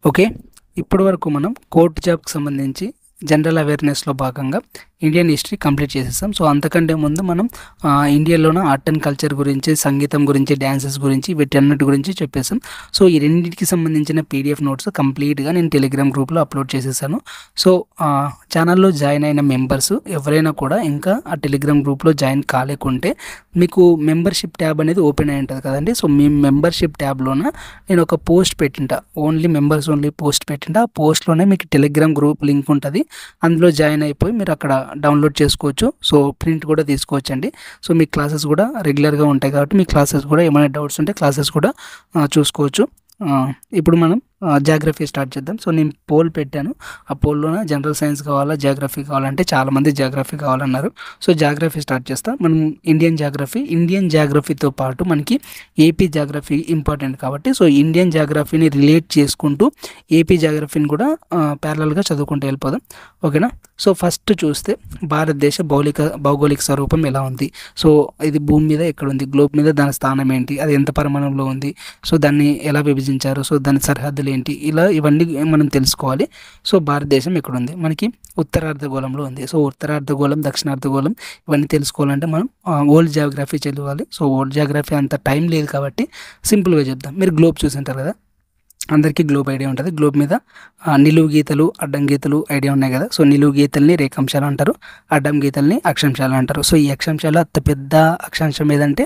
Okay. ఇప్పటి వరకు మనం కోర్ట్ జాబ్‌కి సంబంధించి జనరల్ అవేర్‌నెస్‌లో భాగంగా ఇండియన్ హిస్టరీ కంప్లీట్ చేసేసాం. సో, అంతకంటే ముందు మనం ఇండియాలోన ఆర్ట్ అండ్ కల్చర్ గురించి, సంగీతం గురించి, డాన్సెస్ గురించి వీటన్నిటి గురించి చెప్పేసాం. సో, ఈ రెండిటికి సంబంధించిన పీడీఎఫ్ నోట్స్ కంప్లీట్‌గా నేను టెలిగ్రామ్ గ్రూప్‌లో అప్‌లోడ్ చేసేసాను. సో, ఛానల్‌లో జాయిన్ అయిన మెంబర్స్ ఎవరైనా కూడా ఇంకా ఆ టెలిగ్రామ్ గ్రూప్‌లో జాయిన్ కాలేకుంటే మీకు మెంబర్‌షిప్ ట్యాబ్ అనేది ఓపెన్ అయి ఉంటది కదండీ! సో, మీ మెంబర్‌షిప్ ట్యాబ్‌లోన నేను ఒక పోస్ట్ పెట్టింటా. ఓన్లీ మెంబర్స్ ఓన్లీ పోస్ట్ పెట్టింటా. ఆ పోస్ట్‌లోనే మీకు టెలిగ్రామ్ గ్రూప్ లింక్ ఉంటది. అందులో జాయిన్ అయిపోయి మీరు అక్కడ డౌన్లోడ్ చేసుకోవచ్చు. సో, ప్రింట్ కూడా తీసుకోవచ్చండి. సో, మీ క్లాసెస్ కూడా రెగ్యులర్‌గా ఉంటాయి కాబట్టి మీ క్లాసెస్ కూడా ఏమైనా డౌట్స్ ఉంటే క్లాసెస్ కూడా చూసుకోవచ్చు. ఇప్పుడు మనం జాగ్రఫీ స్టార్ట్ చేద్దాం. సో, నేను పోల్ పెట్టాను. ఆ పోల్‌లోన జనరల్ సైన్స్ కావాలా, జాగ్రఫీ కావాలంటే చాలామంది జాగ్రఫీ కావాలన్నారు. సో, జాగ్రఫీ స్టార్ట్ చేస్తా. మనం ఇండియన్ జాగ్రఫీతో పాటు మనకి ఏపీ జాగ్రఫీ ఇంపార్టెంట్ కాబట్టి సో, ఇండియన్ జాగ్రఫీని రిలేట్ చేసుకుంటూ ఏపీ జాగ్రఫీని కూడా ప్యారలల్‌గా చదువుకుంటూ వెళ్ళిపోదాం. ఓకేనా? సో, ఫస్ట్ చూస్తే భారతదేశ భౌగోళిక స్వరూపం ఎలా ఉంది? సో, ఇది భూమి మీద ఎక్కడుంది? గ్లోబ్ మీద దాని స్థానం ఏంటి? అది ఎంత పరిమాణంలో ఉంది? సో, దాన్ని ఎలా విభజించారు? సో, దాని సరిహద్దులు ఏంటి? ఇవన్నీ మనం తెలుసుకోవాలి. సో, భారతదేశం ఎక్కడుంది? మనకి ఉత్తరార్ధగోళంలో ఉంది. సో, ఉత్తరార్ధగోళం, దక్షిణార్ధగోళం ఇవన్నీ తెలుసుకోవాలంటే మనం ఓల్డ్ జియోగ్రఫీ చదవాలి. సో, ఓల్డ్ జియోగ్రఫీ అంత టైం లేదు కాబట్టి సింపుల్‌గా చెప్దాం. మీరు గ్లోబ్ చూసుంటారు కదా! అందరికీ గ్లోబ్ ఐడియా ఉంటుంది. గ్లోబ్ మీద నిలువు గీతలు, అడ్డం గీతలు ఐడియా ఉన్నాయి కదా! సో, నిలువు గీతల్ని రేఖాంశాలు అంటారు. అడ్డం గీతల్ని అక్షాంశాలు అంటారు. సో, ఈ అక్షాంశాలు అతి పెద్ద అక్షాంశం ఏదంటే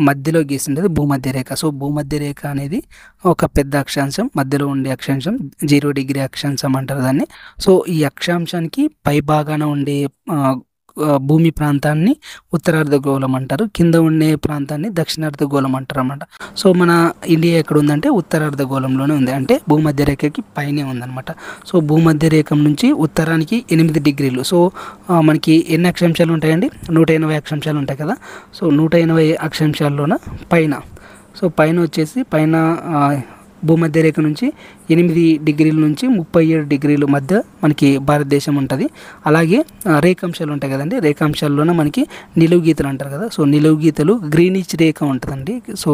మధ్యలో గీసిండేది భూమధ్య రేఖ. సో, భూమధ్య రేఖ అనేది ఒక పెద్ద అక్షాంశం. మధ్యలో ఉండే అక్షాంశం 0 డిగ్రీ అక్షాంశం అంటారు దాన్ని. సో, ఈ అక్షాంశానికి పై భాగాన ఉండే భూమి ప్రాంతాన్ని ఉత్తరార్ధగోళం అంటారు. కింద ఉండే ప్రాంతాన్ని దక్షిణార్ధగోళం అంటారన్నమాట. సో, మన ఇండియా ఎక్కడ ఉందంటే ఉత్తరార్ధగోళంలోనే ఉంది. అంటే భూమధ్య రేఖకి పైనే ఉందన్నమాట. సో, భూమధ్య రేఖం నుంచి ఉత్తరానికి 8 డిగ్రీలు. సో, మనకి ఎన్ని అక్షాంశాలు ఉంటాయండి? 180 అక్షాంశాలు ఉంటాయి కదా! సో, 180 అక్షాంశాల్లోన పైన పైన వచ్చేసి భూమధ్య రేఖ నుంచి 8 డిగ్రీల నుంచి 37 డిగ్రీల మధ్య మనకి భారతదేశం ఉంటుంది. అలాగే రేఖాంశాలు ఉంటాయి కదండి! రేఖాంశాల్లోన మనకి నిలువు గీతలు అంటారు కదా! సో, నిలువు గీతలు గ్రీనిచ్ రేఖ ఉంటుందండి. సో,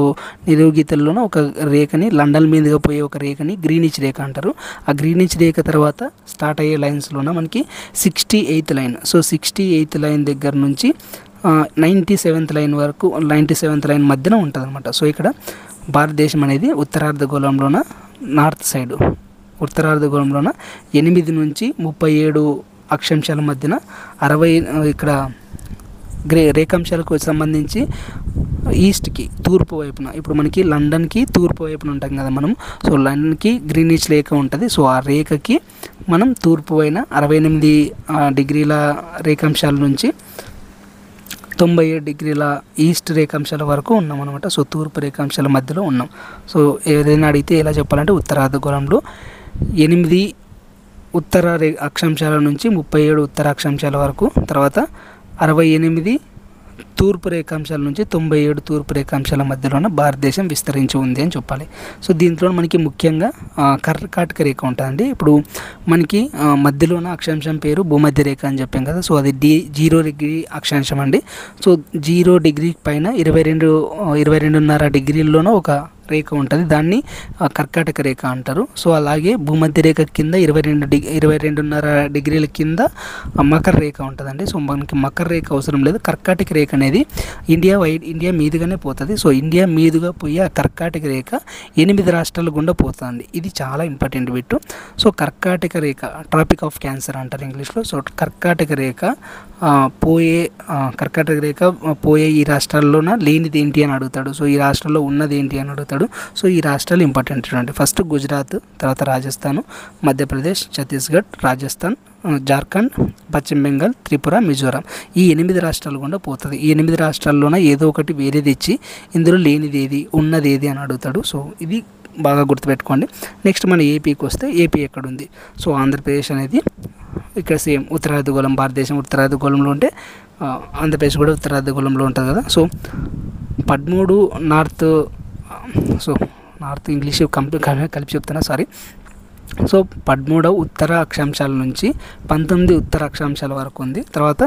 నిలువు గీతల్లోన ఒక రేఖని లండన్ మీదుగా పోయే ఒక రేఖని గ్రీనిచ్ రేఖ అంటారు. ఆ గ్రీనిచ్ రేఖ తర్వాత స్టార్ట్ అయ్యే లైన్స్లోన మనకి 68th line. So, 68th line దగ్గర నుంచి 97th లైన్ వరకు 97th లైన్ మధ్యన ఉంటుందన్నమాట. సో, ఇక్కడ భారతదేశం అనేది ఉత్తరార్ధగోళంలోన నార్త్ సైడ్ ఉత్తరార్ధగోళంలోన 8 నుంచి 37 అక్షాంశాల మధ్యన 60 ఇక్కడ రేఖాంశాలకు సంబంధించి ఈస్ట్కి తూర్పు వైపున ఇప్పుడు మనకి లండన్కి తూర్పు వైపున ఉంటాం కదా మనం. సో, లండన్కి గ్రీనిచ్ రేఖ ఉంటుంది. సో, ఆ రేఖకి మనం తూర్పు వైన 68 డిగ్రీల రేఖాంశాల నుంచి 97 డిగ్రీల ఈస్ట్ రేఖాంశాల వరకు ఉన్నాం అనమాట. సో, తూర్పు రేఖాంశాల మధ్యలో ఉన్నాం. సో, ఏదైనా అడిగితే ఎలా చెప్పాలంటే ఉత్తరార్ధగోళంలో 8 ఉత్తర అక్షాంశాల నుంచి 37 ఉత్తర అక్షాంశాల వరకు, తర్వాత 68 తూర్పు రేఖాంశాల నుంచి 97 తూర్పు రేఖాంశాల మధ్యలోన భారతదేశం విస్తరించి ఉంది అని చెప్పాలి. సో, దీంట్లో మనకి ముఖ్యంగా కర్కాటక రేఖ ఉంటుందండి. ఇప్పుడు మనకి మధ్యలోన అక్షాంశం పేరు భూమధ్య రేఖ అని చెప్పాం కదా! సో, అది 0 డిగ్రీ అక్షాంశం అండి. సో, 0 డిగ్రీ పైన 22.5 డిగ్రీల్లోనూ ఒక రేఖ ఉంటుంది. దాన్ని కర్కాటక రేఖ అంటారు. సో, అలాగే భూమధ్య రేఖ కింద 22.5 డిగ్రీల కింద మకర రేఖ ఉంటుందండి. సో, మనకి మకర రేఖ అవసరం లేదు. కర్కాటక రేఖ అనేది ఇండియా మీదుగానే పోతుంది. సో, ఇండియా మీదుగా పోయి ఆ కర్కాటక రేఖ 8 రాష్ట్రాల గుండా పోతుంది. ఇది చాలా ఇంపార్టెంట్ బిట్టు. సో, కర్కాటక రేఖ ట్రాపిక్ ఆఫ్ క్యాన్సర్ అంటారు ఇంగ్లీష్లో. సో, కర్కాటక రేఖ పోయే ఈ రాష్ట్రాల్లోన లేనిది ఏంటి అని అడుగుతాడు. సో, ఈ రాష్ట్రాల్లో ఉన్నది ఏంటి అని అడుగుతాడు. సో, ఈ రాష్ట్రాలు ఇంపార్టెంట్ చూడండి. ఫస్ట్ గుజరాత్, తర్వాత రాజస్థాన్, మధ్యప్రదేశ్, ఛత్తీస్గఢ్, రాజస్థాన్, జార్ఖండ్, పశ్చిమ బెంగాల్, త్రిపుర, మిజోరాం. ఈ 8 రాష్ట్రాలు కూడా పోతుంది. ఈ 8 రాష్ట్రాల్లోన ఏదో ఒకటి వేరేది ఇచ్చి ఇందులో లేనిది ఏది ఉన్నది ఏది అని అడుగుతాడు. సో, ఇది బాగా గుర్తుపెట్టుకోండి. నెక్స్ట్ మన ఏపీకి వస్తే ఏపీ ఎక్కడుంది? సో, ఆంధ్రప్రదేశ్ అనేది ఇక్కడ సేమ్ ఉత్తరార్ధగోళం, భారతదేశం ఉత్తరార్ధగోళంలో ఉంటే ఆంధ్రప్రదేశ్ కూడా ఉత్తరార్ధగోళంలో ఉంటుంది కదా! సో, 13 నార్త్ ఇంగ్లీష్ కలిపి చెప్తున్నా, సారీ. సో 13 ఉత్తర అక్షాంశాల నుంచి 19 ఉత్తర అక్షాంశాల వరకు ఉంది. తర్వాత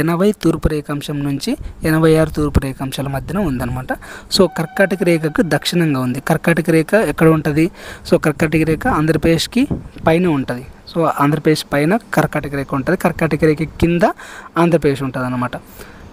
80 తూర్పు రేఖాంశం నుంచి 86 తూర్పు రేఖాంశాల మధ్యన ఉందన్నమాట. సో కర్కాటక రేఖకు దక్షిణంగా ఉంది. కర్కాటక రేఖ ఎక్కడ ఉంటుంది? సో కర్కాటక రేఖ ఆంధ్రప్రదేశ్కి పైన ఉంటుంది. సో ఆంధ్రప్రదేశ్ పైన కర్కాటక రేఖ ఉంటుంది. కర్కాటక రేఖ కింద ఆంధ్రప్రదేశ్ ఉంటుంది అన్నమాట.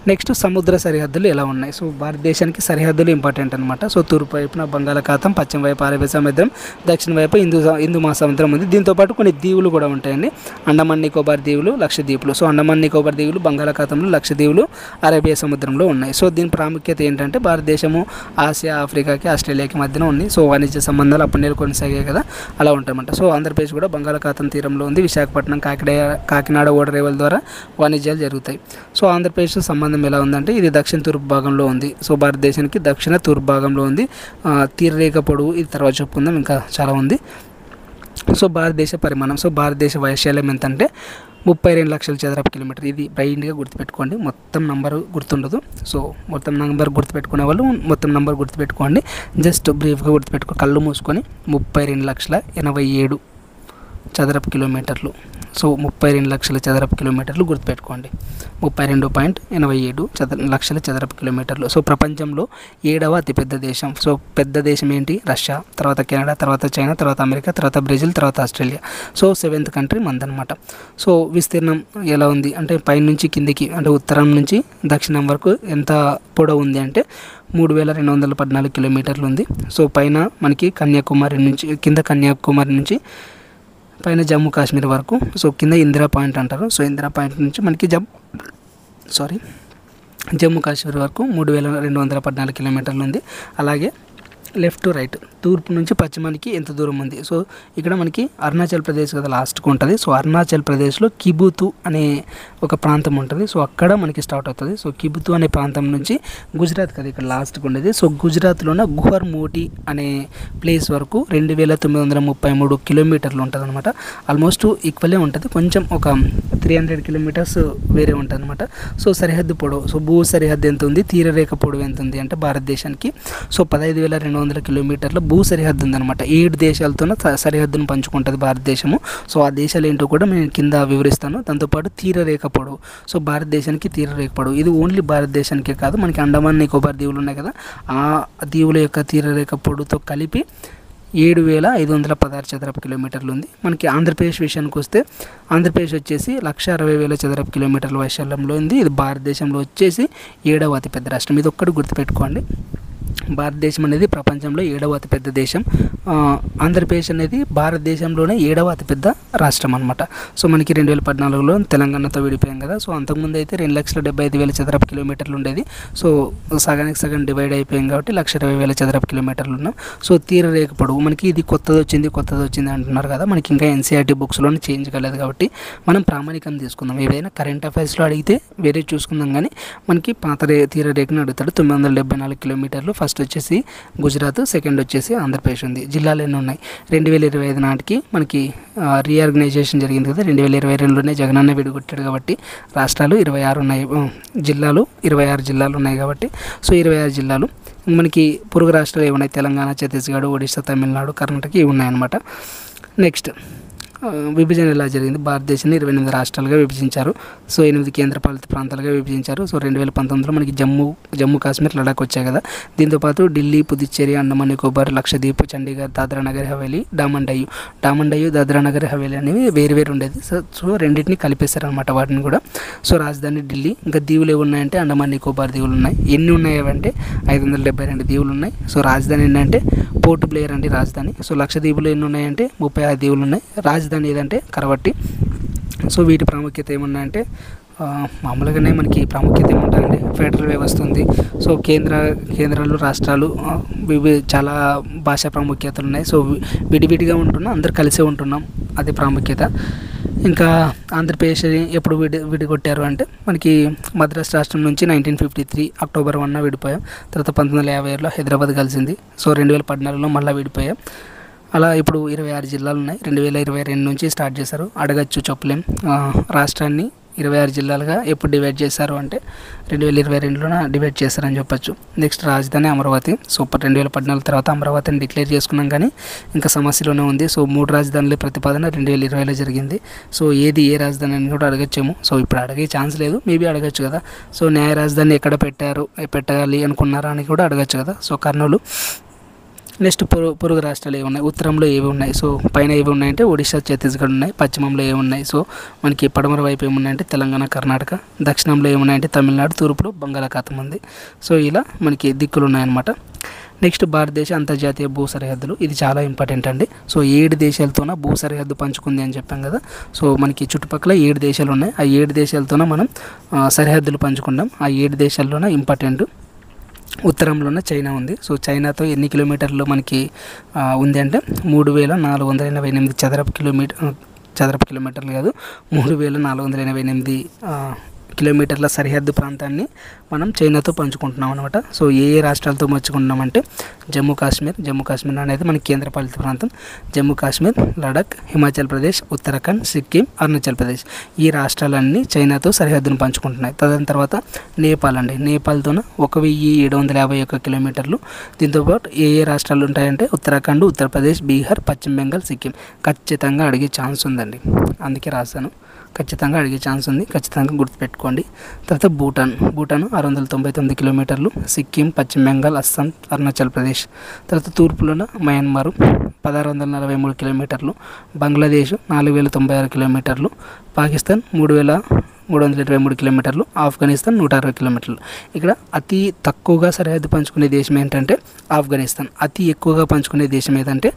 నెక్స్ట్ సముద్ర సరిహద్దులు ఎలా ఉన్నాయి? సో భారతదేశానికి సరిహద్దులు ఇంపార్టెంట్ అనమాట. సో తూర్పు వైపున బంగాళాఖాతం, పశ్చిమ వైపు అరేబియా సముద్రం, దక్షిణ వైపు హిందూ మహాసముద్రం ఉంది. దీంతోపాటు కొన్ని దీవులు కూడా ఉంటాయండి. అండమాన్ నికోబార్ దీవులు, లక్షద్వీపులు. సో అండమాన్ నికోబార్ దీవులు బంగాళాఖాతంలో, లక్షద్వీపులు అరేబియా సముద్రంలో ఉన్నాయి. సో దీని ప్రాముఖ్యత ఏంటంటే భారతదేశము ఆసియా, ఆఫ్రికాకి, ఆస్ట్రేలియాకి మధ్యన ఉంది. సో వాణిజ్య సంబంధాలు అప్పటి కొనసాగాయి కదా, అలా ఉంటాయన్నమాట. సో ఆంధ్రప్రదేశ్ కూడా బంగాళాఖాతం తీరంలో ఉంది. విశాఖపట్నం, కాకినాడ ఓడరేవుల ద్వారా వాణిజ్యాలు జరుగుతాయి. సో ఆంధ్రప్రదేశ్ సంబంధం ఎలా ఉందంటే ఇది దక్షిణ తూర్పు భాగంలో ఉంది. సో భారతదేశానికి దక్షిణ తూర్పు భాగంలో ఉంది. తీరరేఖ పొడవు ఇది తర్వాత చెప్పుకుందాం, ఇంకా చాలా ఉంది. సో భారతదేశ పరిమాణం, సో భారతదేశ వైశాల్యం ఎంత అంటే 32 లక్షల చదరపు కిలోమీటర్. ఇది బ్రైట్గా గుర్తుపెట్టుకోండి, మొత్తం నంబర్ గుర్తుండదు. సో మొత్తం నంబర్ గుర్తుపెట్టుకునే వాళ్ళు మొత్తం నంబర్ గుర్తుపెట్టుకోండి. జస్ట్ బ్రీఫ్గా గుర్తుపెట్టుకో, కళ్ళు మూసుకొని 32,87,000 చదరపు కిలోమీటర్లు. సో 32 లక్షల చదరపు కిలోమీటర్లు గుర్తుపెట్టుకోండి. 32.87 లక్షల చదరపు కిలోమీటర్లు. సో ప్రపంచంలో 7వ అతిపెద్ద దేశం. సో పెద్ద దేశం ఏంటి? రష్యా, తర్వాత కెనడా, తర్వాత చైనా, తర్వాత అమెరికా, తర్వాత బ్రెజిల్, తర్వాత ఆస్ట్రేలియా. సో 7th కంట్రీ మందనమాట. సో విస్తీర్ణం ఎలా ఉంది అంటే పైనుంచి కిందికి అంటే ఉత్తరం నుంచి దక్షిణం వరకు ఎంత పొడవు ఉంది అంటే 3,214 కిలోమీటర్లు ఉంది. సో పైన మనకి కన్యాకుమారి నుంచి, కింద కన్యాకుమారి నుంచి పైన జమ్మూ కాశ్మీర్ వరకు. సో కింద ఇందిరా పాయింట్ అంటారు. సో ఇందిరా పాయింట్ నుంచి మనకి జమ్మూ కాశ్మీర్ వరకు 3,214 కిలోమీటర్లు ఉంది. అలాగే లెఫ్ట్ టు రైట్, తూర్పు నుంచి పశ్చిమానికి ఎంత దూరం ఉంది? సో ఇక్కడ మనకి అరుణాచల్ ప్రదేశ్ కదా లాస్ట్కు ఉంటుంది. సో అరుణాచల్ ప్రదేశ్లో కిబుతు అనే ఒక ప్రాంతం ఉంటుంది. సో అక్కడ మనకి స్టార్ట్ అవుతుంది. సో కిబుతు అనే ప్రాంతం నుంచి గుజరాత్ కదా ఇక్కడ లాస్ట్కు ఉండేది. సో గుజరాత్లోన గుహర్ మోటి అనే ప్లేస్ వరకు 2,933 కిలోమీటర్లు ఉంటుంది అనమాట. ఆల్మోస్ట్ ఈక్వలే ఉంటుంది, కొంచెం ఒక 300 కిలోమీటర్స్ వేరే ఉంటుంది అనమాట. సో సరిహద్దు పొడవు, సో భూ సరిహద్దు ఎంత ఉంది, తీరరేఖ పొడవు ఎంత ఉంది అంటే భారతదేశానికి సో 15,200 కిలోమీటర్ల భూ సరిహద్దు ఉందన్నమాట. 7 దేశాలతో సరిహద్దును పంచుకుంటుంది భారతదేశము. సో ఆ దేశాలు ఏంటో కూడా నేను కింద వివరిస్తాను. దాంతోపాటు తీరరేఖ పొడవు, సో భారతదేశానికి తీరరేఖ పొడవు ఇది ఓన్లీ భారతదేశానికే కాదు, మనకి అండమాన్ నికోబార్ దీవులు ఉన్నాయి కదా, ఆ దీవుల యొక్క తీరరేఖ పొడవుతో కలిపి 7,516 చదరపు కిలోమీటర్లు ఉంది. మనకి ఆంధ్రప్రదేశ్ విషయానికి వస్తే ఆంధ్రప్రదేశ్ వచ్చేసి 1,60,000 చదరపు కిలోమీటర్ల వైశాల్యంలో ఉంది. ఇది భారతదేశంలో వచ్చేసి 7వ అతిపెద్ద రాష్ట్రం. ఇది ఒక్కటి గుర్తుపెట్టుకోండి, భారతదేశం అనేది ప్రపంచంలో 7వ అతిపెద్ద దేశం. ఆంధ్రప్రదేశ్ అనేది భారతదేశంలోనే 7వ అతిపెద్ద రాష్ట్రం అనమాట. సో మనకి 2014లో తెలంగాణతో విడిపోయాం కదా. సో అంతకుముందు అయితే 2,75,000 చదరపు కిలోమీటర్లు ఉండేది. సో సగానికి సగం డివైడ్ అయిపోయాం కాబట్టి 1,20,000 చదరపు కిలోమీటర్లు ఉన్నాం. సో తీరరేఖ పొడవు మనకి ఇది కొత్తది వచ్చింది అంటున్నారు కదా, మనకి ఇంకా ఎన్సీఆర్టీ బుక్స్లోనే చేంజ్ కాలేదు కాబట్టి మనం ప్రామాణికం తీసుకుందాం. ఏదైనా కరెంట్ అఫైర్స్లో అడిగితే వేరే చూసుకుందాం, కానీ మనకి పాత తీరరేఖను అడుగుతాడు. 974 కిలోమీటర్లు. ఫస్ట్ వచ్చేసి గుజరాత్, సెకండ్ వచ్చేసి ఆంధ్రప్రదేశ్ ఉంది. జిల్లాలు ఎన్ని ఉన్నాయి? 2025 నాటికి మనకి రీఆర్గనైజేషన్ జరిగింది కదా, 2022లోనే జగనన్న విడిగొట్టాడు కాబట్టి రాష్ట్రాలు 26 ఉన్నాయి, జిల్లాలు 26 జిల్లాలు ఉన్నాయి కాబట్టి సో 26 జిల్లాలు. మనకి పొరుగు రాష్ట్రాలు ఏమున్నాయి? తెలంగాణ, ఛత్తీస్గఢ్, ఒడిశా, తమిళనాడు, కర్ణాటక ఇవి ఉన్నాయన్నమాట. నెక్స్ట్ విభజన ఎలా జరిగింది? భారతదేశాన్ని 28 రాష్ట్రాలుగా విభజించారు. సో 8 కేంద్రపాలిత ప్రాంతాలుగా విభజించారు. సో 2019లో మనకి జమ్మూ కాశ్మీర్, లడాక్ వచ్చాయి కదా. దీంతోపాటు ఢిల్లీ, పుదుచ్చేరి, అండమాన్ నికోబార్, లక్షద్వీప్, చండీగఢ్, దాద్రా నగర్ హవేలీ, డామన్ డయ్యు, దాద్రా నగర్ హవేలీ అనేవి వేరు ఉండేది. సో రెండింటిని కలిపేశారనమాట వాటిని కూడా. సో రాజధాని ఢిల్లీ. ఇంకా దీవులు ఏమి ఉన్నాయంటే అండమాన్ నికోబార్ దీవులు ఉన్నాయి. ఎన్ని ఉన్నాయి అంటే 572 దీవులు ఉన్నాయి. సో రాజధాని ఏంటంటే పోర్ట్ బ్లేయర్ అండి రాజధాని. సో లక్షద్వీపులు ఎన్ని ఉన్నాయంటే 36 దీవులు ఉన్నాయి. రాజధాని ఏదంటే కరవట్టి. సో వీటి ప్రాముఖ్యత ఏమున్నాయంటే మామూలుగానే మనకి ప్రాముఖ్యత ఏముంటుందండి, ఫెడరల్ వ్యవస్థ ఉంది. సో కేంద్రాలు, రాష్ట్రాలు చాలా భాషా ప్రాముఖ్యతలు ఉన్నాయి. సో విడివిడిగా ఉంటున్నాం, అందరు కలిసే ఉంటున్నాం, అది ప్రాముఖ్యత. ఇంకా ఆంధ్రప్రదేశ్ ఎప్పుడు విడిగొట్టారు అంటే మనకి మద్రాస్ రాష్ట్రం నుంచి 1953 అక్టోబర్ 1 విడిపోయాం. తర్వాత 1957లో హైదరాబాద్ కలిసింది. సో 2014లో మళ్ళీ విడిపోయాం. అలా ఇప్పుడు 26 జిల్లాలు ఉన్నాయి. 2022 నుంచి స్టార్ట్ చేశారు. అడగచ్చు చెప్పలేం, రాష్ట్రాన్ని 26 జిల్లాలుగా ఎప్పుడు డివైడ్ చేశారు అంటే 2022లోన డివైడ్ చేశారని చెప్పొచ్చు. నెక్స్ట్ రాజధాని అమరావతి. సూపర్ 2014 తర్వాత అమరావతిని డిక్లేర్ చేసుకున్నాం కానీ ఇంకా సమస్యలోనే ఉంది. సో 3 రాజధానుల ప్రతిపాదన 2020లో జరిగింది. సో ఏది ఏ రాజధాని అని కూడా అడగచ్చేమో. సో ఇప్పుడు అడిగే ఛాన్స్ లేదు, మేబీ అడగచ్చు కదా. సో న్యాయ రాజధాని ఎక్కడ పెట్టాలి అనుకున్నారా అని కూడా అడగచ్చు కదా. సో కర్నూలు. నెక్స్ట్ పొరుగు రాష్ట్రాలు ఏవి ఉన్నాయి, ఉత్తరంలో ఏవి ఉన్నాయి, సో పైన ఏవి ఉన్నాయంటే ఒడిశా, ఛత్తీస్గఢ్ ఉన్నాయి. పశ్చిమంలో ఏమున్నాయి, సో మనకి పడమర వైపు ఏమున్నాయంటే తెలంగాణ, కర్ణాటక. దక్షిణంలో ఏమున్నాయంటే తమిళనాడు, తూర్పులో బంగాళాఖాతం ఉంది. సో ఇలా మనకి దిక్కులు ఉన్నాయన్నమాట. నెక్స్ట్ భారతదేశ అంతర్జాతీయ భూ సరిహద్దులు. ఇది చాలా ఇంపార్టెంట్ అండి. సో 7 దేశాలతోన భూ సరిహద్దు పంచుకుంది అని చెప్పాం కదా. సో మనకి చుట్టుపక్కల 7 దేశాలు ఉన్నాయి. ఆ 7 దేశాలతోన మనం సరిహద్దులు పంచుకున్నాం. ఆ 7 దేశాల్లోన ఇంపార్టెంట్ ఉత్తరంలోనే చైనా ఉంది. సో చైనాతో ఎన్ని కిలోమీటర్లు మనకి ఉంది అంటే 3488 చదరపు కిలోమీటర్లు కాదు, 3488 కిలోమీటర్ల సరిహద్దు ప్రాంతాన్ని మనం చైనాతో పంచుకుంటున్నాం అనమాట. సో ఏ రాష్ట్రాలతో పంచుకుంటున్నామంటే జమ్మూ కాశ్మీర్ అనేది మనకి కేంద్రపాలిత ప్రాంతం. జమ్మూ కాశ్మీర్, లడాక్, హిమాచల్ ప్రదేశ్, ఉత్తరాఖండ్, సిక్కిం, అరుణాచల్ ప్రదేశ్ ఈ రాష్ట్రాలన్నీ చైనాతో సరిహద్దును పంచుకుంటున్నాయి. దాని తర్వాత నేపాల్ అండి. నేపాల్తోన 1751 కిలోమీటర్లు. దీంతోపాటు ఏ రాష్ట్రాలు ఉంటాయంటే ఉత్తరాఖండ్, ఉత్తరప్రదేశ్, బీహార్, పశ్చిమ బెంగాల్, సిక్కిం. ఖచ్చితంగా అడిగే ఛాన్స్ ఉందండి, అందుకే రాశాను. ఖచ్చితంగా అడిగే ఛాన్స్ ఉంది, ఖచ్చితంగా గుర్తుపెట్టుకోండి. తర్వాత భూటాన్ 699 కిలోమీటర్లు. సిక్కిం, పశ్చిమ బెంగాల్, అస్సాం, అరుణాచల్ ప్రదేశ్. తర్వాత తూర్పులోన మయన్మార్ 1643 కిలోమీటర్లు. బంగ్లాదేశ్ 4096 కిలోమీటర్లు. పాకిస్తాన్ 3323 కిలోమీటర్లు. ఆఫ్ఘనిస్తాన్ 160 కిలోమీటర్లు. ఇక్కడ అతి తక్కువగా సరిహద్దు పంచుకునే దేశం ఏంటంటే ఆఫ్ఘనిస్తాన్. అతి ఎక్కువగా పంచుకునే దేశం ఏదంటే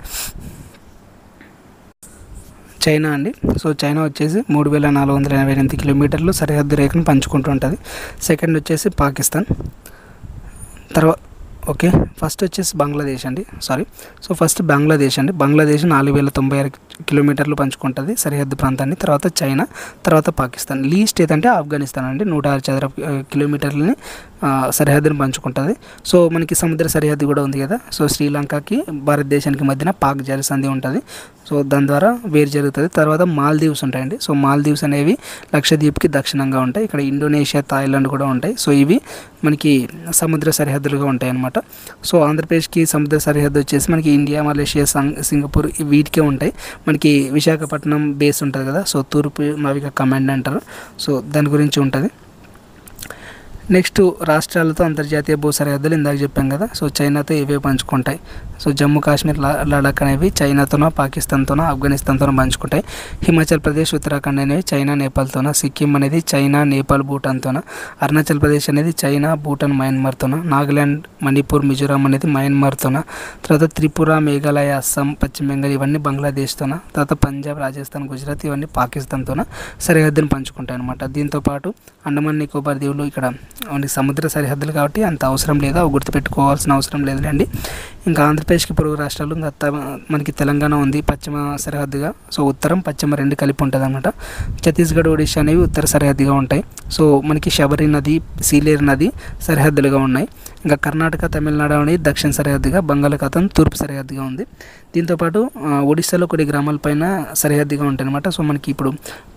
చైనా అండి. సో చైనా వచ్చేసి 3488 కిలోమీటర్లు సరిహద్దు రేఖను పంచుకుంటూ ఉంటుంది. సెకండ్ వచ్చేసి పాకిస్తాన్. తర్వాత ఫస్ట్ వచ్చేసి బంగ్లాదేశ్ అండి. ఫస్ట్ బంగ్లాదేశ్ 4096 కిలోమీటర్లు పంచుకుంటుంది సరిహద్దు ప్రాంతాన్ని. తర్వాత చైనా, తర్వాత పాకిస్తాన్. లీస్ట్ ఏదంటే ఆఫ్ఘనిస్తాన్ అండి. 106 చదరపు కిలోమీటర్లని సరిహద్దును పంచుకుంటుంది. సో మనకి సముద్ర సరిహద్దు కూడా ఉంది కదా. సో శ్రీలంకకి భారతదేశానికి మధ్యన పాక్ జలసంధి ఉంటుంది. సో దాని ద్వారా వేరు జరుగుతుంది. తర్వాత మాల్దీవ్స్ ఉంటాయండి. సో మాల్దీవ్స్ అనేవి లక్షద్వీప్కి దక్షిణంగా ఉంటాయి. ఇక్కడ ఇండోనేషియా, థాయిలాండ్ కూడా ఉంటాయి. సో ఇవి మనకి సముద్ర సరిహద్దులుగా ఉంటాయి అన్నమాట. సో ఆంధ్రప్రదేశ్కి సముద్ర సరిహద్దు వచ్చేసి మనకి ఇండియా, మలేషియా, సింగపూర్ వీటికే ఉంటాయి. మనకి విశాఖపట్నం బేస్ ఉంటుంది కదా. సో తూర్పు నావిక కమాండ్ అంటారు. సో దాని గురించి ఉంటుంది. నెక్స్ట్ రాష్ట్రాలతో అంతర్జాతీయ భూ సరిహద్దులు ఇందాక చెప్పాం కదా. సో చైనాతో ఇవే పంచుకుంటాయి. సో జమ్మూ కాశ్మీర్, లడాక్ అనేవి చైనాతోనో, పాకిస్తాన్తోనో, ఆఫ్ఘనిస్తాన్తోనో పంచుకుంటాయి. హిమాచల్ ప్రదేశ్, ఉత్తరాఖండ్ అనేవి చైనా, నేపాల్తోనో. సిక్కిం అనేది చైనా, నేపాల్, భూటాన్తోనో. అరుణాచల్ ప్రదేశ్ అనేది చైనా, భూటాన్, మయన్మార్తోనో. నాగాలాండ్, మణిపూర్, మిజోరాం అనేది మయన్మార్తోనో. తర్వాత త్రిపుర, మేఘాలయ, అస్సాం, పశ్చిమ బెంగాల్ ఇవన్నీ బంగ్లాదేశ్తోనో. తర్వాత పంజాబ్, రాజస్థాన్, గుజరాత్ ఇవన్నీ పాకిస్తాన్తోనో సరిహద్దును పంచుకుంటాయి అనమాట. దీంతోపాటు అండమాన్ నికోబార్ దీవులు ఇక్కడ మనకి సముద్ర సరిహద్దులు కాబట్టి అంత అవసరం లేదు, అవి గుర్తుపెట్టుకోవాల్సిన అవసరం లేదులేండి. ఇంకా ఆంధ్రప్రదేశ్కి పొరుగు రాష్ట్రాలు ఇంకా మనకి తెలంగాణ ఉంది పశ్చిమ సరిహద్దుగా. సో ఉత్తరం, పశ్చిమ రెండు కలిపి ఉంటుంది అనమాట. ఛత్తీస్గఢ్, ఒడిశా అనేవి ఉత్తర సరిహద్దుగా ఉంటాయి. సో మనకి శబరి నది, సీలేరు నది సరిహద్దులుగా ఉన్నాయి. ఇంకా కర్ణాటక, తమిళనాడు అనేది దక్షిణ సరిహద్దుగా, బంగాళాఖాతం తూర్పు సరిహద్దుగా ఉంది. దీంతోపాటు ఒడిశాలో కొన్ని గ్రామాలపైన సరిహద్దుగా ఉంటాయి అనమాట. సో మనకి ఇప్పుడు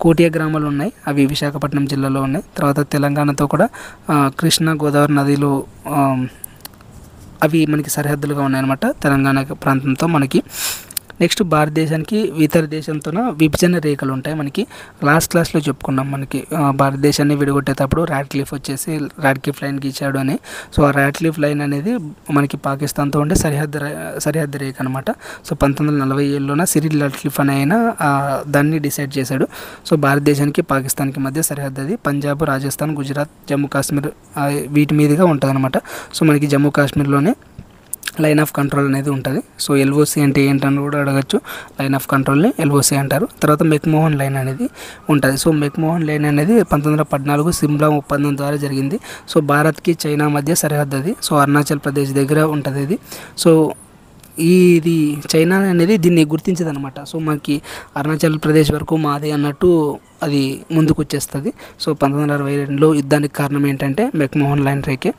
కోటియా గ్రామాలు ఉన్నాయి, అవి విశాఖపట్నం జిల్లాలో ఉన్నాయి. తర్వాత తెలంగాణతో కూడా కృష్ణా, గోదావరి నదిలు అవి మనకి సరిహద్దులుగా ఉన్నాయన్నమాట తెలంగాణ ప్రాంతంతో మనకి. నెక్స్ట్ భారతదేశానికి ఇతర దేశంతో విభజన రేఖలు ఉంటాయి. మనకి లాస్ట్ క్లాస్లో చెప్పుకున్నాం, మనకి భారతదేశాన్ని విడగొట్టేటప్పుడు రాడ్క్లిఫ్ లైన్ గీచాడు అని. సో ఆ రాడ్క్లిఫ్ లైన్ అనేది మనకి పాకిస్తాన్తో ఉండే సరిహద్దు రేఖ అనమాట. సో 1947లోన సిరిల్ రాడ్క్లిఫ్ అని ఆయన దాన్ని డిసైడ్ చేశాడు. సో భారతదేశానికి, పాకిస్తాన్కి మధ్య సరిహద్దు అది. పంజాబ్, రాజస్థాన్, గుజరాత్, జమ్మూ కాశ్మీర్ వీటి మీదుగా ఉంటుంది అనమాట. సో మనకి జమ్మూ కాశ్మీర్లోనే లైన్ ఆఫ్ కంట్రోల్ అనేది ఉంటుంది. సో ఎల్ఓసి అంటే ఏంటని కూడా అడగచ్చు. లైన్ ఆఫ్ కంట్రోల్ని ఎల్ఓసి అంటారు. తర్వాత మెక్మోహన్ లైన్ అనేది ఉంటుంది. సో మెక్మోహన్ లైన్ అనేది 1914 సిమ్లా ఒప్పందం ద్వారా జరిగింది. సో భారత్కి చైనా మధ్య సరిహద్దు అది. సో అరుణాచల్ ప్రదేశ్ దగ్గర ఉంటుంది ఇది. సో ఇది చైనా అనేది దీన్ని గుర్తించదు అనమాట. సో మనకి అరుణాచల్ ప్రదేశ్ వరకు మాదే అన్నట్టు అది ముందుకు వచ్చేస్తుంది. సో 1962లో యుద్ధానికి కారణం ఏంటంటే మెక్మోహన్ లైన్ రేఖే.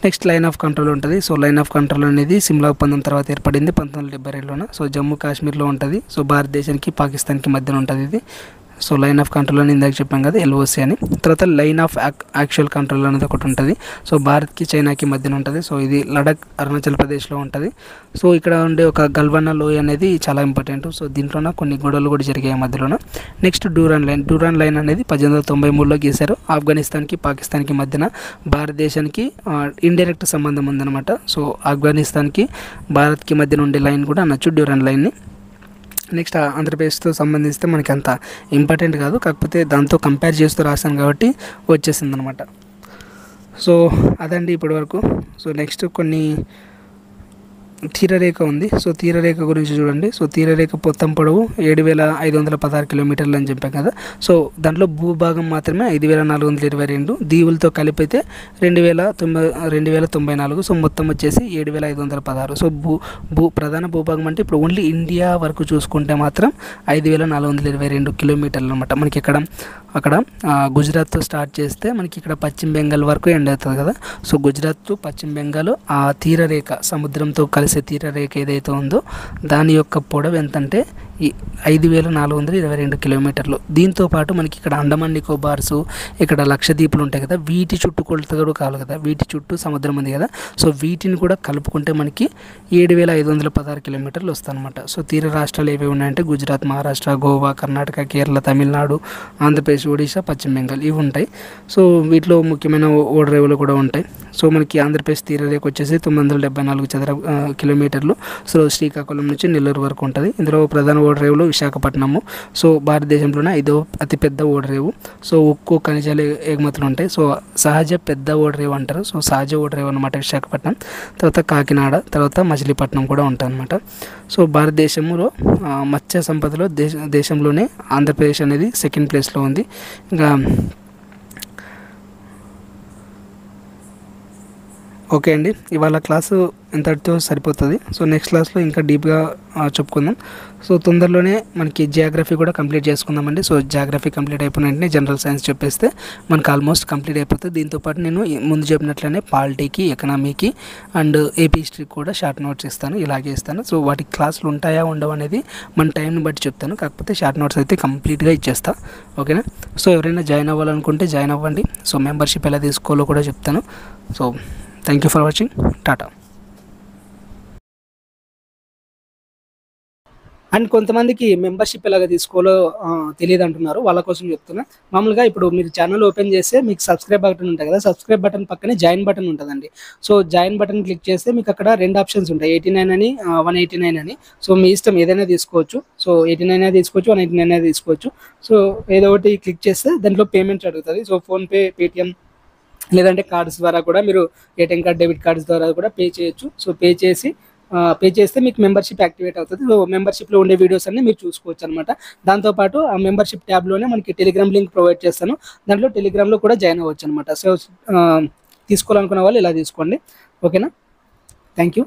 నెక్స్ట్ లైన్ ఆఫ్ కంట్రోల్ ఉంటుంది. సో లైన్ ఆఫ్ కంట్రోల్ అనేది సిమ్లా ఒప్పందం తర్వాత ఏర్పడింది 1972లోన. సో జమ్మూ కాశ్మీర్లో ఉంటుంది. సో భారతదేశానికి, పాకిస్తాన్కి మధ్యన ఉంటుంది ఇది. సో లైన్ ఆఫ్ కంట్రోల్ అని ఇందాక చెప్పాం కదా, ఎల్ఓసి అని. తర్వాత లైన్ ఆఫ్ యాక్చువల్ కంట్రోల్ అనేది ఒకటి ఉంటుంది. సో భారత్కి చైనాకి మధ్యన ఉంటుంది. సో ఇది లడఖ్ అరుణాచల్ ప్రదేశ్లో ఉంటుంది. సో ఇక్కడ ఉండే ఒక గల్వానా లోయ అనేది చాలా ఇంపార్టెంట్. సో దీంట్లోన కొన్ని గొడవలు కూడా జరిగాయి మధ్యలోన. నెక్స్ట్ డ్యూరాన్ లైన్ అనేది 1893లో గీశారు. ఆఫ్ఘనిస్తాన్కి పాకిస్తాన్కి మధ్యన భారతదేశానికి ఇండైరెక్ట్ సంబంధం ఉందన్నమాట. సో ఆఫ్ఘనిస్తాన్కి భారత్కి మధ్యన ఉండే లైన్ కూడా అనొచ్చు డ్యూరాన్ లైన్ని. నెక్స్ట్ ఆంధ్రప్రదేశ్తో సంబంధిస్తే మనకి అంత ఇంపార్టెంట్ కాదు, కాకపోతే దాంతో కంపేర్ చేస్తూ రాశాను కాబట్టి వచ్చేసింది అనమాట. సో అదండి ఇప్పటి వరకు. సో నెక్స్ట్ కొన్ని తీరరేఖ ఉంది. సో తీరరేఖ గురించి చూడండి. సో తీరరేఖ మొత్తం పొడవు 7516 కిలోమీటర్లు అని చెప్పాం కదా. సో దాంట్లో భూభాగం మాత్రమే 5422, దీవులతో కలిపితే 2094. సో మొత్తం వచ్చేసి 7516. సో ప్రధాన భూభాగం అంటే ఇప్పుడు ఓన్లీ ఇండియా వరకు చూసుకుంటే మాత్రం 5422 కిలోమీటర్లు అనమాట. మనకి అక్కడ గుజరాత్తో స్టార్ట్ చేస్తే మనకి ఇక్కడ పశ్చిమ బెంగాల్ వరకు ఎండ్ అవుతుంది కదా. సో గుజరాత్ పశ్చిమ బెంగాల్ ఆ తీరరేఖ, సముద్రంతో కలిసే తీరరేఖ ఏదైతే ఉందో దాని యొక్క పొడవు ఎంతంటే 5422 కిలోమీటర్లు. దీంతో పాటు మనకి ఇక్కడ అండమాన్ నికోబార్స్, ఇక్కడ లక్షద్వీపులు ఉంటాయి కదా, వీటి చుట్టుకొలత కూడా కాదు కదా, వీటి చుట్టూ సముద్రం ఉంది కదా. సో వీటిని కూడా కలుపుకుంటే మనకి 7516 కిలోమీటర్లు వస్తాయి అనమాట. సో తీర రాష్ట్రాలు ఏవి ఉన్నాయంటే గుజరాత్, మహారాష్ట్ర, గోవా, కర్ణాటక, కేరళ, తమిళనాడు, ఆంధ్రప్రదేశ్, ఒడిశా, పశ్చిమ బెంగాల్ ఇవి ఉంటాయి. సో వీటిలో ముఖ్యమైన ఓడరేవులు కూడా ఉంటాయి. సో మనకి ఆంధ్రప్రదేశ్ తీరరేఖ వచ్చేసి 974 కిలోమీటర్లు. సో శ్రీకాకుళం నుంచి నెల్లూరు వరకు ఉంటుంది. ఇందులో ప్రధాన ఓడరేవులు విశాఖపట్నము. సో భారతదేశంలోనే 5వ అతిపెద్ద ఓడరేవు. సో ఉక్కు, ఖనిజాలు ఎగుమతులు ఉంటాయి. సో సహజ పెద్ద ఓడరేవు అంటారు. సో సహజ ఓడరేవు అనమాట విశాఖపట్నం. తర్వాత కాకినాడ, తర్వాత మచిలీపట్నం కూడా ఉంటాయి అనమాట. సో భారతదేశంలో మత్స్య సంపదలో దేశంలోనే ఆంధ్రప్రదేశ్ అనేది సెకండ్ ప్లేస్లో ఉంది. ఇంకా ఓకే అండి, ఇవాళ క్లాసు ఇంతటితో సరిపోతుంది. సో నెక్స్ట్ క్లాస్లో ఇంకా డీప్గా చెప్పుకుందాం. సో తొందరలోనే మనకి జియోగ్రఫీ కూడా కంప్లీట్ చేసుకుందామండి. సో జియోగ్రఫీ కంప్లీట్ అయిపోయిన వెంటనే జనరల్ సైన్స్ చెప్పేస్తే మనకు ఆల్మోస్ట్ కంప్లీట్ అయిపోతుంది. దీంతోపాటు నేను ముందు చెప్పినట్లనే పాలిటీకి, ఎకనామీకి అండ్ ఏపీ హిస్టరీకి కూడా షార్ట్ నోట్స్ ఇస్తాను, ఇలాగే ఇస్తాను. సో వాటికి క్లాసులు ఉంటాయా ఉండవు అనేది మన టైంని బట్టి చెప్తాను, కాకపోతే షార్ట్ నోట్స్ అయితే కంప్లీట్గా ఇచ్చేస్తా. ఓకేనా? సో ఎవరైనా జాయిన్ అవ్వాలనుకుంటే జాయిన్ అవ్వండి. సో మెంబర్షిప్ ఎలా తీసుకోవాలో కూడా చెప్తాను. So thank you for watching. Tata. And కొంతమందికి మెంబర్షిప్ ఎలాగ తీసుకోవాలో తెలియదు అంటున్నారు, వాళ్ళ కోసం చెప్తున్నా. మామూలుగా ఇప్పుడు మీరు ఛానల్ ఓపెన్ చేస్తే మీకు సబ్స్క్రైబ్ బటన్ ఉంటుంది కదా, సబ్స్క్రైబ్ బటన్ పక్కనే జాయిన్ బటన్ ఉంటుందండి. సో జాయిన్ బటన్ క్లిక్ చేస్తే మీకు అక్కడ 2 ఆప్షన్స్ ఉంటాయి, 89 అని 189 అని. సో మీ ఇష్టం ఏదైనా తీసుకోవచ్చు. సో 89 తీసుకోవచ్చు, 189 తీసుకోవచ్చు. సో ఏదో ఒకటి క్లిక్ చేస్తే దాంట్లో పేమెంట్ అడుగుతుంది. సో ఫోన్పే, పేటిఎం లేదంటే కార్డ్స్ ద్వారా కూడా మీరు ఏటీఎం కార్డ్, డెబిట్ కార్డ్స్ ద్వారా కూడా పే చేయొచ్చు. సో పే చేస్తే మీకు మెంబర్షిప్ యాక్టివేట్ అవుతుంది. సో మెంబర్షిప్లో ఉండే వీడియోస్ అన్ని మీరు చూసుకోవచ్చు అనమాట. దాంతోపాటు ఆ మెంబర్షిప్ ట్యాబ్లోనే మనకి టెలిగ్రామ్ లింక్ ప్రొవైడ్ చేస్తాను, దాంట్లో టెలిగ్రామ్లో కూడా జాయిన్ అవ్వచ్చు అనమాట. సో తీసుకోవాలనుకున్న వాళ్ళు ఇలా తీసుకోండి. ఓకేనా? Thank you.